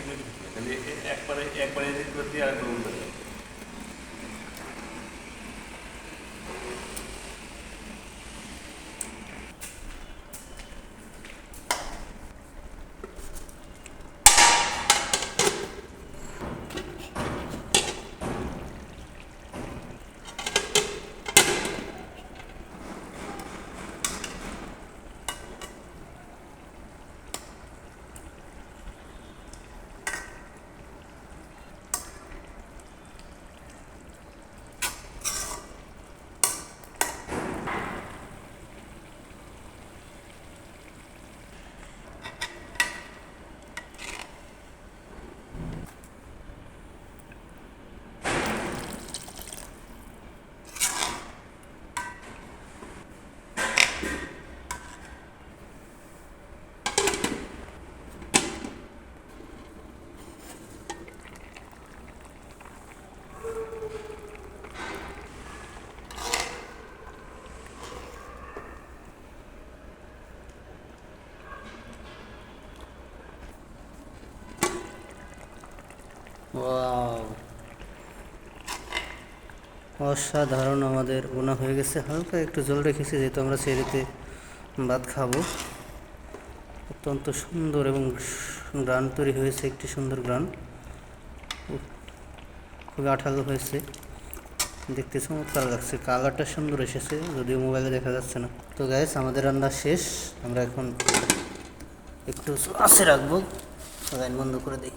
খালি একবারে একবারে এডিট করে দিয়ে আরেকবার উল্টে দেয়। ওয়াও, অসাধারণ। আমাদের বোনা হয়ে গেছে। হালকা একটু জল রেখেছি যেহেতু আমরা সেরিতে ভাত খাবো। অত্যন্ত সুন্দর এবং গ্রান তৈরি হয়েছে, একটি সুন্দর গ্রান, খুবই আঠালো হয়েছে, দেখতে চমৎকার লাগছে। কালারটা সুন্দর এসেছে, যদিও মোবাইলে দেখা যাচ্ছে না। তো গাইস, আমাদের রান্না শেষ। আমরা এখন একটু আছে রাখবো, লাইন বন্ধ করে দিই।